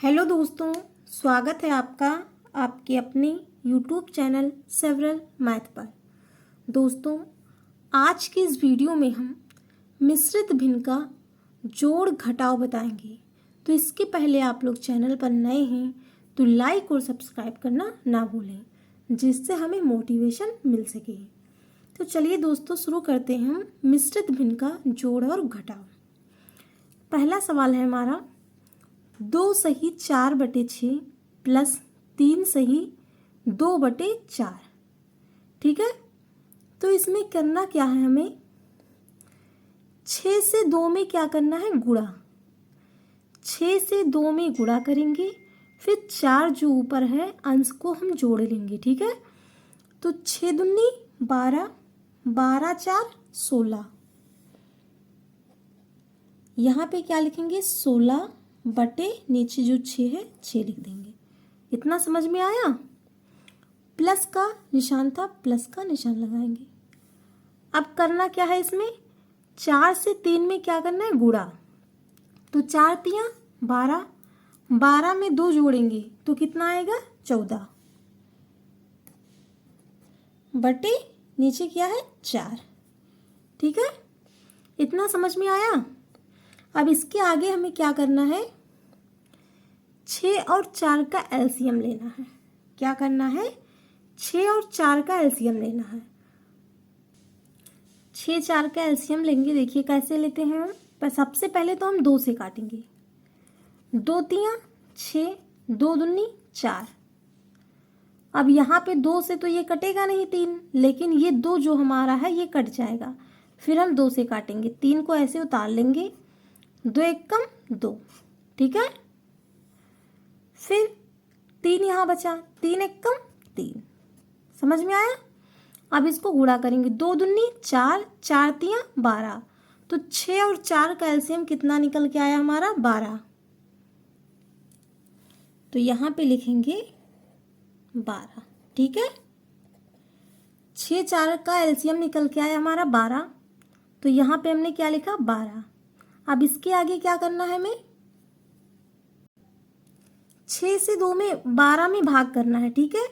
Hello दोस्तों, स्वागत है आपका आपके अपने यूट्यूब चैनल सेवरल मैथ पर। दोस्तों, आज की इस वीडियो में हम मिश्रित भिन्न का जोड़ घटाव बताएंगे। तो इसके पहले आप लोग चैनल पर नए हैं तो लाइक और सब्सक्राइब करना ना भूलें, जिससे हमें मोटिवेशन मिल सके। तो चलिए दोस्तों, शुरू करते हैं हम मिश्रित भिन्न का जोड़ और घटाव। पहला सवाल है हमारा 2 सही 4/6 प्लस 3 सही 2/4। ठीक है, तो इसमें करना क्या है, हमें 6 से 2 में क्या करना है, गुणा। 6 से 2 में गुणा करेंगे, फिर 4 जो ऊपर है अंश को हम जोड़ लेंगे। ठीक है, तो 6 दूनी 12, 12 4 16। यहाँ पे क्या लिखेंगे, 16 बटे नीचे जो 6 है 6 लिख देंगे। इतना समझ में आया। प्लस का निशान था, प्लस का निशान लगाएंगे। अब करना क्या है, इसमें 4 से 3 में क्या करना है, गुणा। तो 4 तियां 12, 12 में 2 जोड़ेंगे तो कितना आएगा, 14 बटे नीचे क्या है 4। ठीक है, इतना समझ में आया। अब इसके आगे हमें क्या करना है, 6 और 4 का एलसीएम लेना है। क्या करना है, 6 और 4 का एलसीएम लेना है। 6 4 का एलसीएम लेंगे। देखिए कैसे लेते हैं हम। पर सबसे पहले तो हम 2 से काटेंगे। 2 तियां 6, 2 दूनी 4। अब यहाँ पे 2 से तो ये कटेगा नहीं 3, लेकिन ये 2 जो हमारा है ये कट जाएगा। फिर हम 2 से काटेंगे, 3 को ऐसे उतार लेंगे। 2 एकम 2। ठीक है, फिर 3 यहाँ बचा, 3 एकम 3। समझ में आया। अब इसको गुणा करेंगे, 2 दूनी 4, 4 तियां 12। तो 6 और 4 का एलसीएम कितना निकल के आया हमारा, 12। तो यहाँ पे लिखेंगे 12। ठीक है, 6 4 का एलसीएम निकल के आया हमारा 12। तो यहाँ पे हमने क्या लिखा, 12। अब इसके आगे क्या करना है, हमें 6 से 2 में 12 में भाग करना है। ठीक है,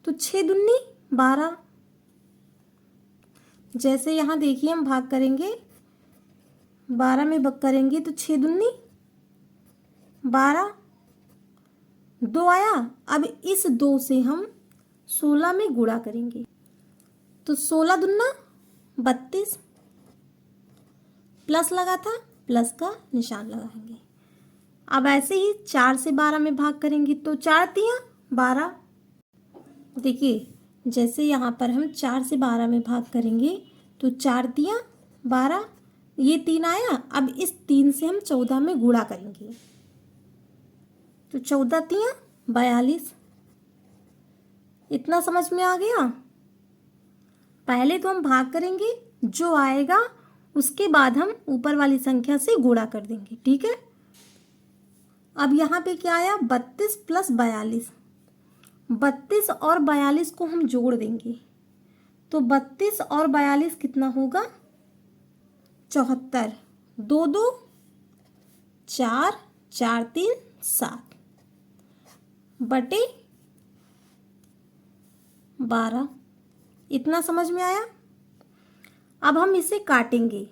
तो 6 दूनी 12। जैसे यहाँ देखिए हम भाग करेंगे, 12 में भाग करेंगे तो 6 दूनी 12, 2 आया। अब इस 2 से हम 16 में गुणा करेंगे, तो 16 दूना 32। प्लस लगा था, प्लस का निशान लगाएंगे। अब ऐसे ही 4 से 12 में भाग करेंगे तो 4 तियां 12। देखिए जैसे यहाँ पर हम 4 से 12 में भाग करेंगे तो 4 तियां 12, ये 3 आया। अब इस 3 से हम 14 में गुणा करेंगे तो 14 तियां 42। इतना समझ में आ गया। पहले तो हम भाग करेंगे, जो आएगा उसके बाद हम ऊपर वाली संख्या से गुणा कर देंगे। ठीक है, अब यहाँ पे क्या आया, 32 प्लस 42। 32 और 42 को हम जोड़ देंगे तो 32 और 42 कितना होगा, 74। 2 2 4, 4 3 7 बटे 12। इतना समझ में आया। अब हम इसे काटेंगे,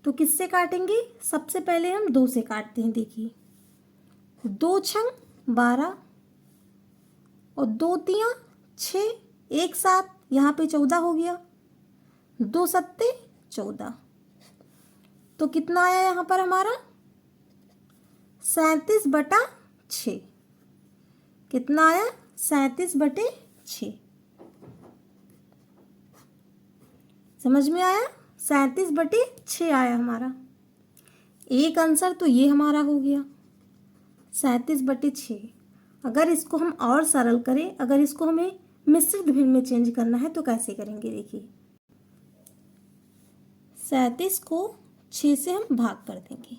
तो किससे काटेंगे, सबसे पहले हम 2 से काटते हैं। देखिए 2 छंग 12 और 2 तियां 6, 1 7, यहाँ पे 14 हो गया। 2 सत्ते 14। तो कितना आया यहाँ पर हमारा, 37/6। कितना आया, 37/6। समझ में आया, 37/6 आया हमारा। एक आंसर तो ये हमारा हो गया 37/6। अगर इसको हम और सरल करें, अगर इसको हमें मिश्रित भिन्न में चेंज करना है तो कैसे करेंगे। देखिए 37 को 6 से हम भाग कर देंगे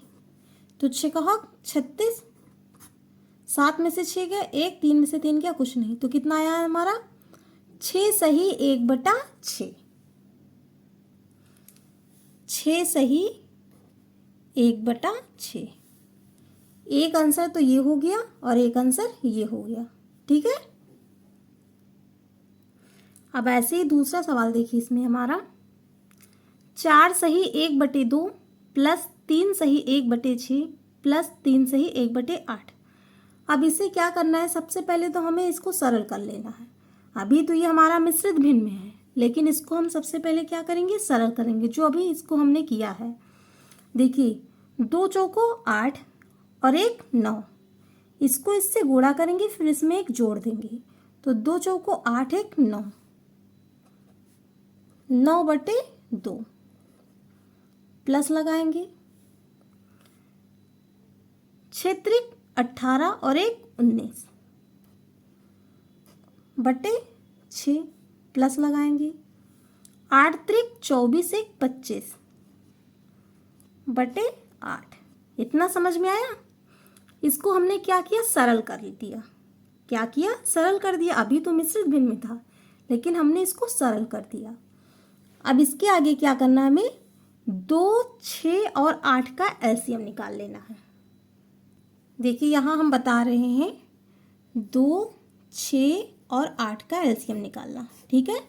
तो 6 का 36। 7 में से 6 गया, 1, 3 में से 3 गया, कुछ नहीं। तो कितना आया हमारा, 6 सही 1/6। 6 सही 1/6। एक आंसर तो ये हो गया और एक आंसर ये हो गया। ठीक है, अब ऐसे ही दूसरा सवाल देखिए, इसमें हमारा 4 सही 1/2 प्लस 3 सही 1/6 प्लस 3 सही 1/8। अब इसे क्या करना है, सबसे पहले तो हमें इसको सरल कर लेना है। अभी तो ये हमारा मिश्रित भिन्न में है, लेकिन इसको हम सबसे पहले क्या करेंगे, सरल करेंगे, जो अभी इसको हमने किया है। देखिए 2 चौको 8 और 1 9, इसको इससे गुणा करेंगे, फिर इसमें 1 जोड़ देंगे, तो 2 चौको 8 1 9, 9/2 प्लस लगाएंगे, क्षेत्रिक 18 और 1 19 बटे 6 प्लस लगाएंगे, 8 त्रिक 24 1 25 बटे 8। इतना समझ में आया। इसको हमने क्या किया, सरल कर दिया। क्या किया, सरल कर दिया। अभी तो मिश्रित भिन्न में था, लेकिन हमने इसको सरल कर दिया। अब इसके आगे क्या करना है, हमें 2 6 और 8 का एलसीएम निकाल लेना है। देखिए यहाँ हम बता रहे हैं 2 6 और 8 का एलसीएम निकालना। ठीक है,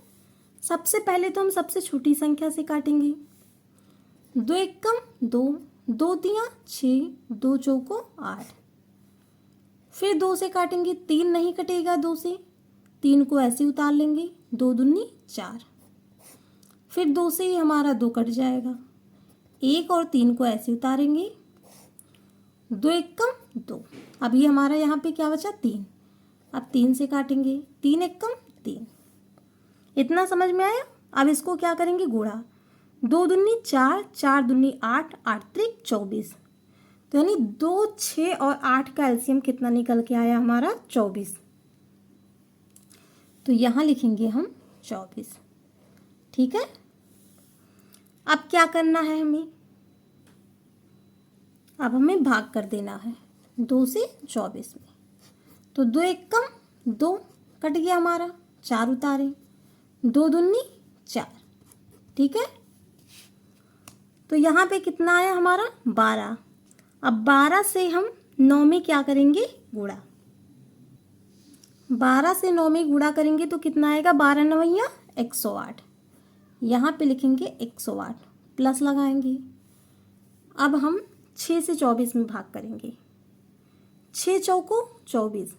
सबसे पहले तो हम सबसे छोटी संख्या से काटेंगे। 2 एकम 2, 2 तियां 6, 2 चौको 8, फिर 2 से काटेंगे, 3 नहीं कटेगा 2 से, 3 को ऐसे उतार लेंगे, 2 दूनी 4, फिर 2 से ही हमारा 2 कट जाएगा, 1 और 3 को ऐसे उतारेंगे, 2 एकम 2। अब ये हमारा यहाँ पे क्या बचा, 3। अब 3 से काटेंगे, 3 एकम 3। इतना समझ में आया। अब इसको क्या करेंगे, गुणा, 2 दूनी 4, 4 दूनी 8, 8 त्रिक 24, तो यानी 2 6 और 8 का एलसीएम कितना निकल के आया हमारा, 24। तो यहाँ लिखेंगे हम 24। ठीक है, अब क्या करना है हमें, अब हमें भाग कर देना है 2 से 24 में, तो 2 एकम 2 कट गया हमारा, 4 उतारे, 2 दूनी 4। ठीक है, तो यहाँ पे कितना आया हमारा, 12। अब 12 से हम 9 में क्या करेंगे, गुणा। 12 से 9 में गुणा करेंगे तो कितना आएगा, 12 9 108। यहाँ पे लिखेंगे 108, प्लस लगाएंगे। अब हम 6 से 24 में भाग करेंगे, 6 चौको 24।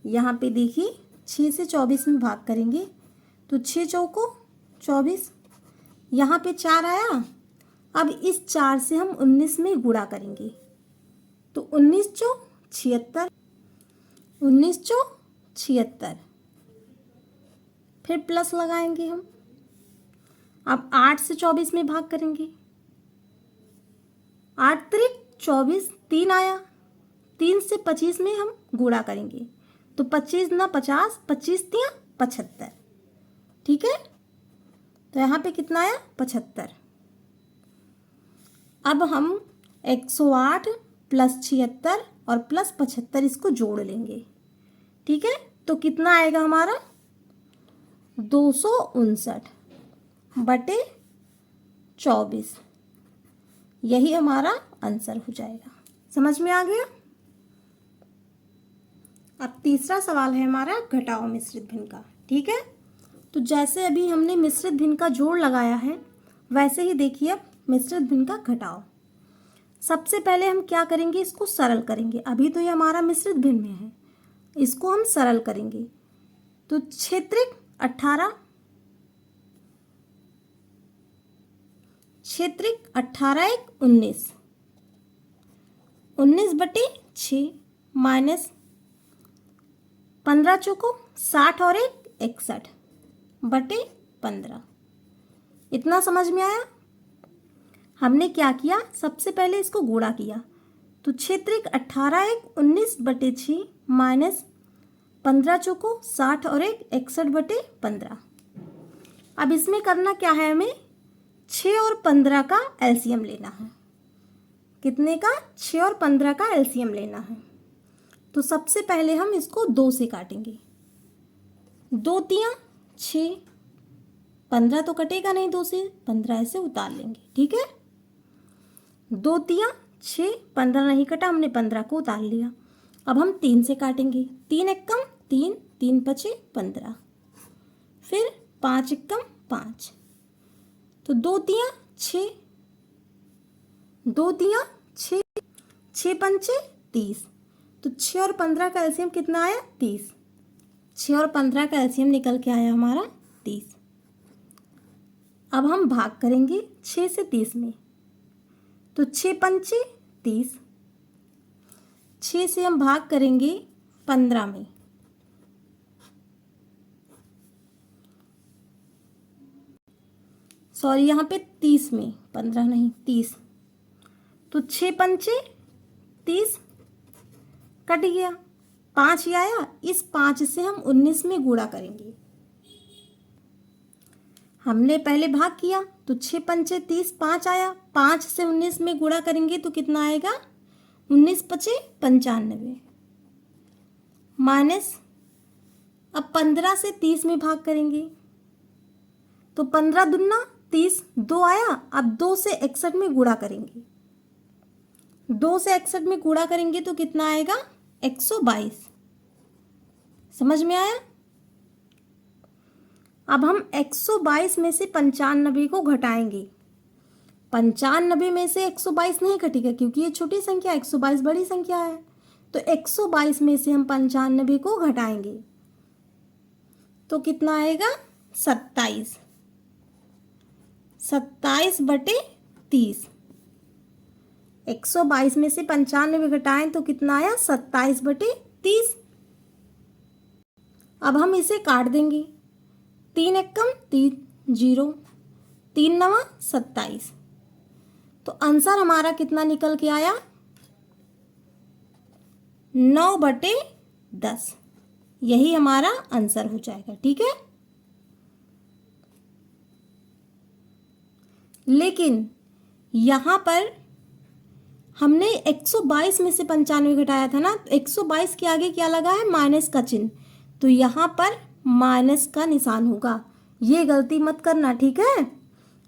यहाँ पे देखिए 6 से 24 में भाग करेंगे तो 6 चौको 24, यहाँ पे 4 आया। अब इस 4 से हम 19 में गुणा करेंगे, तो 19 चौ 76, 19 चौ 76, फिर प्लस लगाएंगे हम। अब 8 से 24 में भाग करेंगे, 8 त्रिक 24, 3 आया, 3 से 25 में हम गुणा करेंगे, तो 25 ना 50, 25 तियां 75। ठीक है, तो यहाँ पे कितना आया, 75। अब हम 108 प्लस 76 और प्लस 75 इसको जोड़ लेंगे। ठीक है, तो कितना आएगा हमारा, 259 बटे 24। यही हमारा आंसर हो जाएगा। समझ में आ गया। अब तीसरा सवाल है हमारा, घटाओ मिश्रित भिन्न का। ठीक है, तो जैसे अभी हमने मिश्रित भिन्न का जोड़ लगाया है, वैसे ही देखिए अब मिश्रित भिन्न का घटाओ। सबसे पहले हम क्या करेंगे, इसको सरल करेंगे। अभी तो ये हमारा मिश्रित भिन्न में है, इसको हम सरल करेंगे। तो क्षेत्रिक 18, क्षेत्रिक 18 1 19, 19 बटे 6 माइनस 15 चौको 60 और 1 61 बटे 15। इतना समझ में आया। हमने क्या किया, सबसे पहले इसको गुणा किया, तो क्षेत्रिक 18 1 19 बटे 6 माइनस 15 चौको 60 और 1 61 बटे 15। अब इसमें करना क्या है, हमें 6 और 15 का एलसीएम लेना है। कितने का, 6 और 15 का एलसीएम लेना है। तो सबसे पहले हम इसको 2 से काटेंगे, 2 तियां 6, 15 तो कटेगा नहीं 2 से, 15 ऐसे उतार लेंगे। ठीक है, 2 तियां 6, 15 नहीं कटा, हमने 15 को उतार लिया। अब हम 3 से काटेंगे। 3 एकम 3, 3 पचे 15, फिर 5 एकम 5, तो 2 तियां 6, 2 तियां 6, 6 पंचे 30, तो 6 और 15 का एलसीएम कितना आया? 30। 6 और 15 का एलसीएम निकल के आया हमारा 30। अब हम भाग करेंगे 6 से 30 में, तो 6 पंचे 30, 6 से हम भाग करेंगे 15 में, सॉरी यहाँ पे 30 में, 15 नहीं 30, तो 6 पंचे 30 कट गया, 5 ही आया। इस 5 से हम 19 में गुणा करेंगे। हमने पहले भाग किया तो 6 पंचे 30, 5 आया, 5 से 19 में गुणा करेंगे तो कितना आएगा? 19 पचे 95 माइनस, अब 15 से 30 में भाग करेंगे तो 15 दूना 30, 2 आया। अब 2 से 61 में गुणा करेंगे, 2 से 61 में गुणा करेंगे तो कितना आएगा? 122। समझ में आया? अब हम 122 में से 95 को घटाएंगे। 95 में से 122 नहीं घटेगा क्योंकि ये छोटी संख्या, 122 बड़ी संख्या है। तो 122 में से हम 95 को घटाएंगे तो कितना आएगा? 27। 27 बटे 30। 122 में से 95 घटाएं तो कितना आया? 27 बटे 30। अब हम इसे काट देंगे। 3 एकम 3, 0, 3 नवा 27, तो आंसर हमारा कितना निकल के आया? 9 बटे 10। यही हमारा आंसर हो जाएगा। ठीक है, लेकिन यहां पर हमने 122 में से 95 घटाया था ना, तो 122 के आगे क्या लगा है? माइनस का चिन्ह, तो यहाँ पर माइनस का निशान होगा। ये गलती मत करना, ठीक है?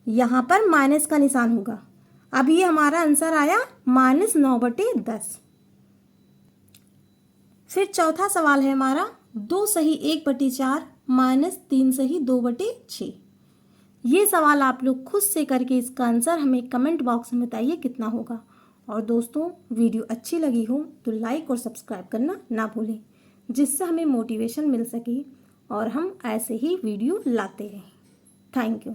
यहाँ पर माइनस का निशान होगा। अब ये हमारा आंसर आया -9 बटे 10। फिर चौथा सवाल है हमारा 2 सही 1 बटे 4 माइनस 3 सही 2 बटे 6। ये सवाल आप लोग खुद से करके इसका आंसर हमें कमेंट बॉक्स में बताइए कितना होगा। और दोस्तों, वीडियो अच्छी लगी हो तो लाइक और सब्सक्राइब करना ना भूलें, जिससे हमें मोटिवेशन मिल सके और हम ऐसे ही वीडियो लाते रहें। Thank you.